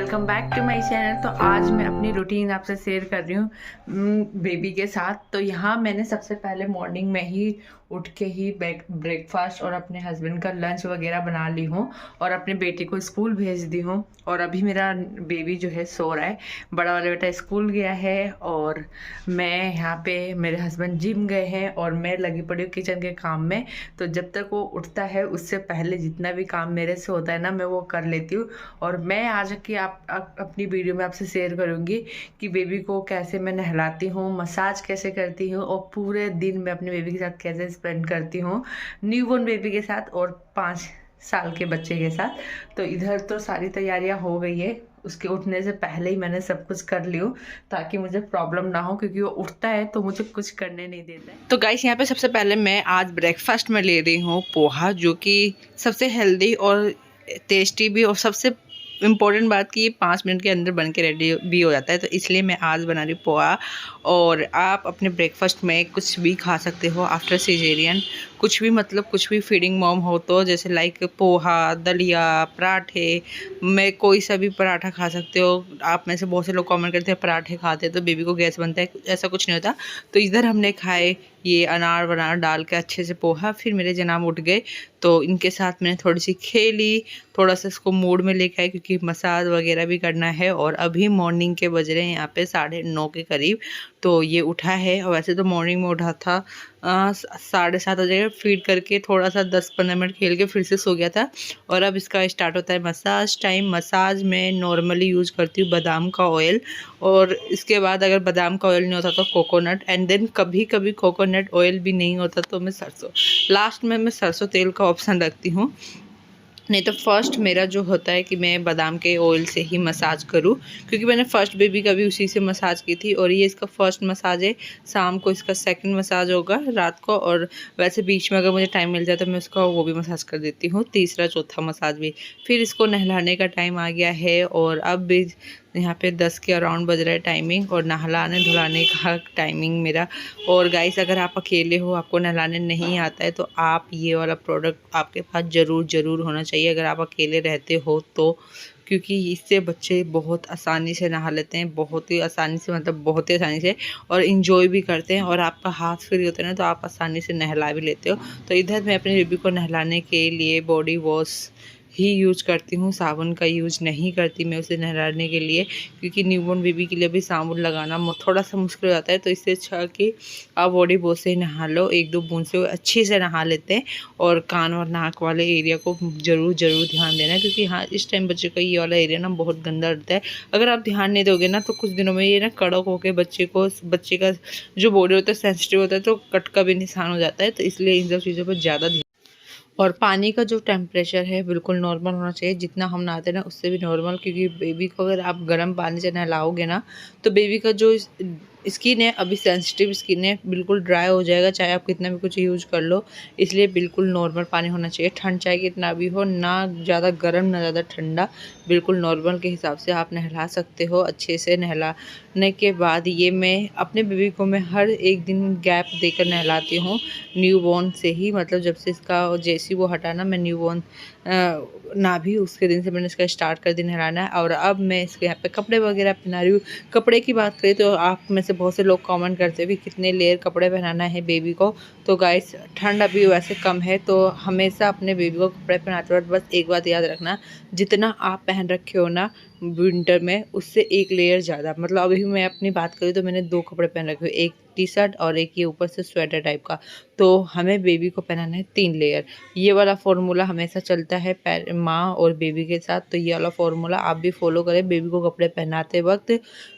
Welcome back to my channel. तो आज मैं अपनी रूटीन आपसे शेयर कर रही हूँ बेबी के साथ। तो यहाँ मैंने सबसे पहले मॉर्निंग में ही उठ के ही ब्रेकफास्ट और अपने हस्बैंड का लंच वगैरह बना ली हूँ और अपने बेटे को स्कूल भेज दी हूँ। और अभी मेरा बेबी जो है सो रहा है, बड़ा वाला बेटा स्कूल गया है और मैं यहाँ पे, मेरे हस्बैंड जिम गए हैं और मैं लगी पड़ी हूँ किचन के काम में। तो जब तक वो उठता है उससे पहले जितना भी काम मेरे से होता है ना, मैं वो कर लेती हूँ। और मैं आज की अपनी वीडियो में आपसे शेयर करूँगी कि बेबी को कैसे मैं नहलाती हूँ, मसाज कैसे करती हूँ और पूरे दिन मैं अपने बेबी के साथ कैसे स्पेंड करती हूँ, न्यूबॉर्न बेबी के साथ और 5 साल के बच्चे के साथ। तो इधर तो सारी तैयारियां हो गई है, उसके उठने से पहले ही मैंने सब कुछ कर लियो ताकि मुझे प्रॉब्लम ना हो, क्योंकि वो उठता है तो मुझे कुछ करने नहीं देता है। तो गाइस, यहाँ पे सबसे पहले मैं आज ब्रेकफास्ट में ले रही हूँ पोहा, जो कि सबसे हेल्दी और टेस्टी भी, और सबसे इम्पोर्टेंट बात कि ये 5 मिनट के अंदर बन के रेडी भी हो जाता है। तो इसलिए मैं आज बना रही हूँ पोहा। और आप अपने ब्रेकफास्ट में कुछ भी खा सकते हो आफ्टर सीजेरियन, कुछ भी, मतलब कुछ भी फीडिंग मॉम हो तो, जैसे लाइक पोहा, दलिया, पराठे, मैं कोई सा भी पराठा खा सकते हो। आप में से बहुत से लोग कमेंट करते हैं पराठे खाते हैं तो बेबी को गैस बनता है, ऐसा कुछ नहीं होता। तो इधर हमने खाए ये अनार वनार डाल के अच्छे से पोहा। फिर मेरे जनाब उठ गए तो इनके साथ मैंने थोड़ी सी खेली, थोड़ा सा इसको मूड में लेके आए क्योंकि मसाज वगैरह भी करना है। और अभी मॉर्निंग के बज रहे हैं यहाँ पे 9:30 के करीब। तो ये उठा है, और वैसे तो मॉर्निंग में उठा था 7:30 बजे, फीड करके थोड़ा सा 10-15 मिनट खेल के फिर से सो गया था। और अब इसका स्टार्ट होता है मसाज टाइम। मसाज में नॉर्मली यूज़ करती हूँ बादाम का ऑयल, और इसके बाद अगर बादाम का ऑयल नहीं होता तो कोकोनट, एंड देन कभी कभी कोकोनट ऑयल भी नहीं होता तो मैं सरसों, लास्ट में मैं सरसों तेल का ऑप्शन रखती हूँ। नहीं तो फर्स्ट मेरा जो होता है कि मैं बादाम के ऑयल से ही मसाज करूं, क्योंकि मैंने फ़र्स्ट बेबी का भी उसी से मसाज की थी। और ये इसका फर्स्ट मसाज है, शाम को इसका सेकंड मसाज होगा रात को। और वैसे बीच में अगर मुझे टाइम मिल जाए तो मैं उसका वो भी मसाज कर देती हूँ, तीसरा चौथा मसाज भी। फिर इसको नहलाने का टाइम आ गया है, और अब भी यहाँ पे 10 के अराउंड बज रहा है टाइमिंग, और नहलाने धुलाने का टाइमिंग मेरा। और गाइस, अगर आप अकेले हो, आपको नहलाने नहीं आता है, तो आप ये वाला प्रोडक्ट आपके पास ज़रूर होना चाहिए अगर आप अकेले रहते हो तो, क्योंकि इससे बच्चे बहुत आसानी से नहा लेते हैं, बहुत ही आसानी से, मतलब बहुत ही आसानी से, और इन्जॉय भी करते हैं। और आपका हाथ फ्री होता है ना, तो आप आसानी से नहला भी लेते हो। तो इधर मैं अपने बेबी को नहलाने के लिए बॉडी वॉश ही यूज करती हूँ, साबुन का यूज नहीं करती मैं उसे नहलाने के लिए, क्योंकि न्यूबॉर्न बेबी के लिए भी साबुन लगाना थोड़ा सा मुश्किल हो जाता है। तो इससे अच्छा कि आप बॉडी वॉश से नहा लो, 1-2 बूंद से अच्छे से नहा लेते हैं। और कान और नाक वाले एरिया को ज़रूर ध्यान देना, क्योंकि हाँ, इस टाइम बच्चे का ये वाला एरिया ना बहुत गंदा रहता है। अगर आप ध्यान नहीं दोगे ना, तो कुछ दिनों में ये ना कड़क होकर बच्चे का जो बॉडी होता है सेंसिटिव होता है, तो कट का भी निशान हो जाता है। तो इसलिए इन सब चीज़ों पर ज़्यादा। और पानी का जो टेम्परेचर है बिल्कुल नॉर्मल होना चाहिए, जितना हम नहाते हैं ना उससे भी नॉर्मल, क्योंकि बेबी को अगर आप गर्म पानी से नहलाओगे ना, तो बेबी का जो स्किन है, अभी सेंसिटिव स्किन है, बिल्कुल ड्राई हो जाएगा, चाहे आप कितना भी कुछ यूज़ कर लो। इसलिए बिल्कुल नॉर्मल पानी होना चाहिए। ठंड चाहे कितना भी हो, ना ज़्यादा गर्म ना ज़्यादा ठंडा, बिल्कुल नॉर्मल के हिसाब से आप नहला सकते हो। अच्छे से नहलाने के बाद ये मैं अपने बेबी को मैं हर एक दिन गैप देकर नहलाती हूँ, न्यूबॉर्न से ही, मतलब जब से इसका जैसी वो हटाना, मैं न्यूबॉर्न ना भी उसके दिन से मैंने इसका स्टार्ट कर दी नहलाना है। और अब मैं इसके यहाँ पे कपड़े वगैरह पहना रही हूँ। कपड़े की बात करें तो आप में से बहुत से लोग कमेंट करते हैं भी कितने लेयर कपड़े पहनाना है बेबी को। तो गाइस, ठंड अभी वैसे कम है, तो हमेशा अपने बेबी को कपड़े पहनाते वक्त बस एक बात याद रखना, जितना आप पहन रखे हो ना विंटर में, उससे 1 लेयर ज़्यादा, मतलब अभी मैं अपनी बात करूँ तो मैंने 2 कपड़े पहन रखे हुए, एक टी-शर्ट और एक ये ऊपर से स्वेटर टाइप का। तो हमें बेबी को पहनाना है 3 लेयर। ये वाला फार्मूला हमेशा चलता है माँ और बेबी के साथ। तो ये वाला फार्मूला आप भी फॉलो करें बेबी को कपड़े पहनाते वक्त,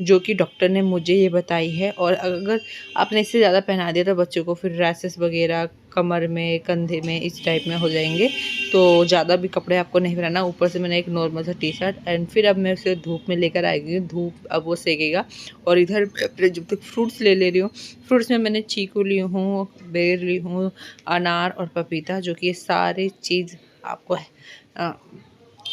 जो कि डॉक्टर ने मुझे ये बताई है। और अगर आपने इससे ज़्यादा पहना दिया तो बच्चों को फिर रैशेस वगैरह कमर में, कंधे में, इस टाइप में हो जाएंगे। तो ज़्यादा भी कपड़े आपको नहीं पहनाना। ऊपर से मैंने एक नॉर्मल सा टी-शर्ट, एंड फिर अब मैं उसे धूप में लेकर आएगी, धूप अब वो सेकेगा। और इधर जब तक फ्रूट्स ले रही हूँ, फ्रूट्स में मैंने चीकू ली हूँ, बेर ली हूँ, अनार और पपीता, जो कि ये सारी चीज़ आपको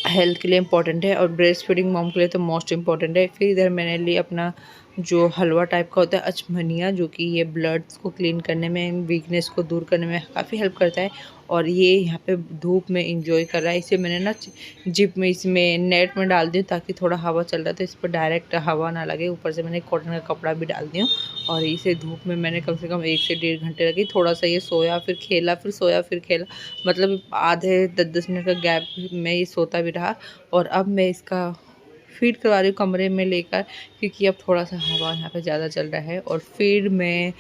हेल्थ के लिए इम्पॉर्टेंट है, और ब्रेस्ट फीडिंग मॉम के लिए तो मोस्ट इम्पॉर्टेंट है। फिर इधर मैंने ली अपना जो हलवा टाइप का होता है अजमनिया, जो कि ये ब्लड्स को क्लीन करने में, वीकनेस को दूर करने में काफ़ी हेल्प करता है। और ये यहाँ पे धूप में इंजॉय कर रहा है। इसे मैंने ना जिप में इसमें नेट में डाल दी ताकि थोड़ा हवा चल रहा था, इस पर डायरेक्ट हवा ना लगे। ऊपर से मैंने कॉटन का कपड़ा भी डाल दिया और इसे धूप में मैंने कम से कम 1 से 1.5 घंटे लगी। थोड़ा सा ये सोया फिर खेला, फिर सोया फिर खेला, मतलब आधे 10-10 मिनट का गैप में ये सोता भी रहा। और अब मैं इसका फीड करवा रही हूँ कमरे में लेकर, क्योंकि अब थोड़ा सा हवा यहाँ पे ज़्यादा चल रहा है। और फीड में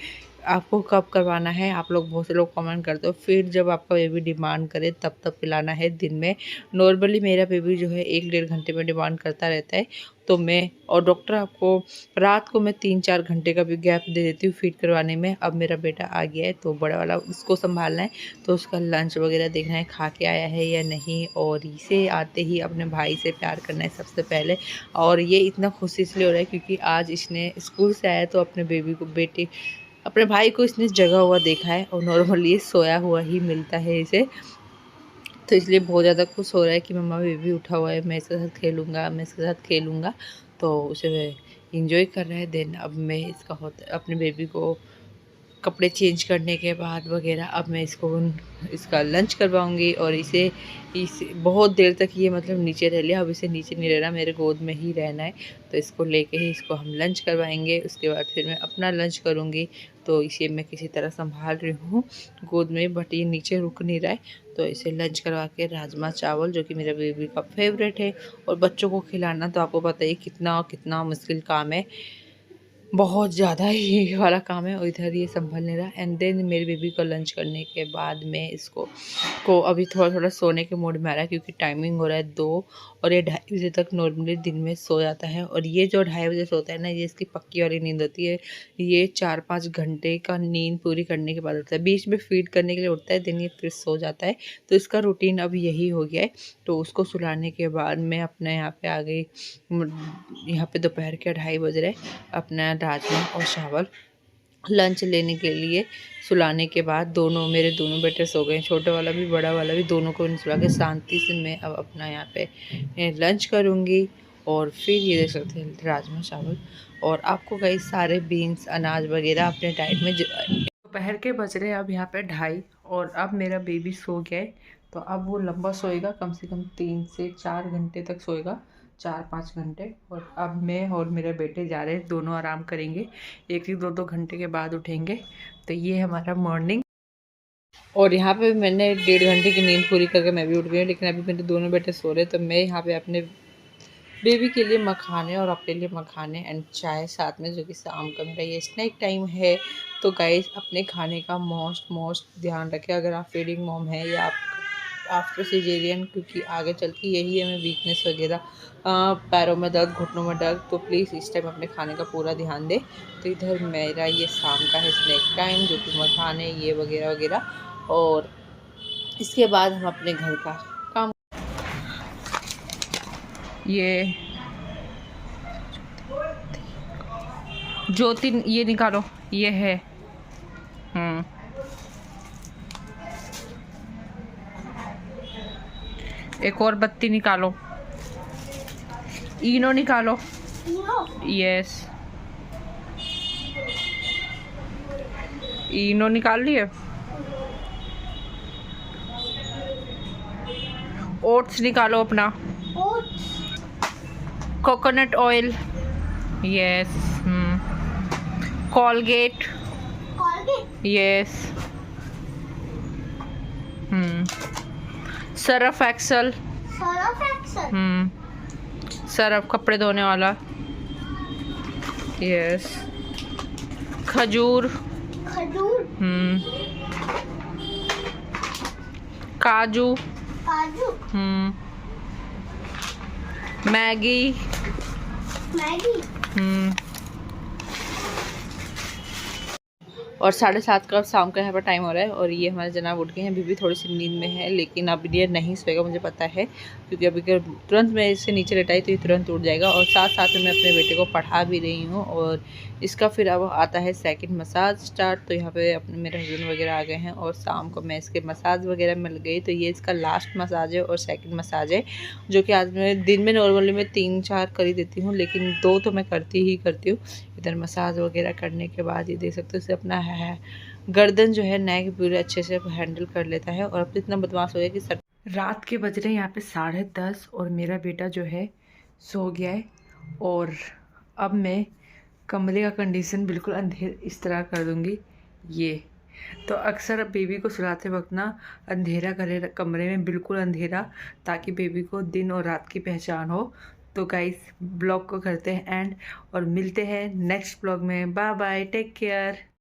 आपको कब करवाना है, आप लोग बहुत से लोग कमेंट करते हो। फीड जब आपका बेबी डिमांड करे तब पिलाना है। दिन में नॉर्मली मेरा बेबी जो है 1-1.5 घंटे में डिमांड करता रहता है, तो मैं और डॉक्टर आपको रात को मैं 3-4 घंटे का भी गैप दे देती हूँ फीड करवाने में। अब मेरा बेटा आ गया है तो बड़ा वाला उसको संभालना है, तो उसका लंच वगैरह देखना है खा के आया है या नहीं। और इसे आते ही अपने भाई से प्यार करना है सबसे पहले। और ये इतना खुशी इसलिए हो रहा है क्योंकि आज इसने स्कूल से आया तो अपने भाई को इसने जगा हुआ देखा है, और नॉर्मली ये सोया हुआ ही मिलता है इसे, तो इसलिए बहुत ज़्यादा खुश हो रहा है कि मम्मा बेबी उठा हुआ है, मैं इसके साथ खेलूँगा। तो उसे इंजॉय कर रहा है। देन अब मैं अपने बेबी को कपड़े चेंज करने के बाद वगैरह अब मैं इसका लंच करवाऊँगी। और इसे बहुत देर तक ये मतलब नीचे रह लिया, अब इसे नीचे नहीं रहना, मेरे गोद में ही रहना है। तो इसको लेके ही इसको हम लंच करवाएंगे, उसके बाद फिर मैं अपना लंच करूँगी। तो इसे मैं किसी तरह संभाल रही हूँ गोद में, बट ये नीचे रुक नहीं रहा है। तो इसे लंच करवा के राजमा चावल, जो कि मेरा बेबी का फेवरेट है, और बच्चों को खिलाना तो आपको पता ही कितना मुश्किल काम है, बहुत ज़्यादा ही वाला काम है। और इधर ये संभल नहीं रहा। एंड देन मेरे बेबी को लंच करने के बाद मैं इसको अभी थोड़ा सोने के मूड में आ रहा है, क्योंकि टाइमिंग हो रहा है 2 और ये 2:30 बजे तक नॉर्मली दिन में सो जाता है। और ये जो 2:30 बजे सोता है ना, ये इसकी पक्की वाली नींद होती है। ये 4-5 घंटे का नींद पूरी करने के बाद उठता है, बीच में फीड करने के लिए उठता है, दिन ये फिर सो जाता है। तो इसका रूटीन अब यही हो गया है। तो उसको सुलाने के बाद मैं अपने यहाँ पे आ गई। यहाँ पे दोपहर के 2:30 बज रहे, अपना राजमा और चावल लंच लेने के लिए सुलाने के बाद मेरे दोनों बेटे सो गए, छोटे वाला भी बड़ा वाला भी, दोनों को सुला के शांति से मैं अब अपना यहाँ पे लंच करूँगी। और फिर ये देख सकते हैं राजमा चावल। और आपको कई सारे बीन्स अनाज वगैरह अपने डाइट में दोपहर के बज रहे अब यहाँ पे 2:30, और अब मेरा बेबी सो गया है। तो अब वो लंबा सोएगा, कम से कम 3 से 4 घंटे तक सोएगा, 4-5 घंटे। और अब मैं और मेरे बेटे जा रहे हैं, दोनों आराम करेंगे, 1-2 घंटे के बाद उठेंगे। तो ये हमारा मॉर्निंग। और यहाँ पे मैंने 1.5 घंटे की नींद पूरी करके मैं भी उठ गई, लेकिन अभी मेरे दोनों बेटे सो रहे, तो मैं यहाँ पे अपने बेबी के लिए मखाने और अपने लिए मखाने एंड चाय साथ में, जो कि शाम का मेरा ये स्नैक टाइम है। तो गाइस अपने खाने का मोस्ट ध्यान रखें, अगर आप फीडिंग मॉम है या आप आफ्टर सिजेरियन, क्योंकि आगे चल के यही हमें वीकनेस वगैरह, पैरों में दर्द, घुटनों में दर्द, तो प्लीज़ इस टाइम अपने खाने का पूरा ध्यान दें। तो इधर मेरा ये शाम का है स्नैक टाइम, जो कि मखाने ये वगैरह वगैरह। और इसके बाद हम अपने घर का काम, ये ज्योति ये निकालो, ये है एक और बत्ती निकालो, इनो निकालो, यस इनो निकाल लिए। ओट्स निकालो अपना, coconut oil, yes Colgate, yes Surf Excel, Surf कपड़े धोने वाला, यस खजूर, काजू, मैगी, और 7:30 का शाम का यहाँ पर टाइम हो रहा है। और ये हमारे जनाब उठ गए हैं, अभी भी थोड़ी सी नींद में है, लेकिन अब ये नहीं सोएगा मुझे पता है, क्योंकि अभी तुरंत मैं इससे नीचे लेटाई तो ये तुरंत उठ जाएगा। और साथ साथ में मैं अपने बेटे को पढ़ा भी रही हूँ। और इसका फिर अब आता है सेकंड मसाज स्टार्ट। तो यहाँ पे अपने मेरे हस्बैंड वगैरह आ गए हैं, और शाम को मैं इसके मसाज वगैरह मिल गई। तो ये इसका लास्ट मसाज है और सेकंड मसाज है, जो कि आज मैं दिन में नॉर्मली मैं 3-4 कर ही देती हूँ, लेकिन 2 तो मैं करती हूँ। इधर मसाज वगैरह करने के बाद ये देख सकते हो इसे अपना रहा है। गर्दन जो है नेक पूरे अच्छे से हैंडल कर लेता है। और अब तो इतना बदमाश हो गया कि रात के बज रहे हैं यहाँ पे 10:30 और मेरा बेटा जो है सो गया है। और अब मैं कमरे का कंडीशन बिल्कुल अंधेर इस तरह कर दूँगी। ये तो अक्सर बेबी को सुलाते वक्त ना अंधेरा करे कमरे में, बिल्कुल अंधेरा, ताकि बेबी को दिन और रात की पहचान हो। तो गाइस ब्लॉग को करते हैं एंड और मिलते हैं नेक्स्ट ब्लॉग में। Bye bye, take care.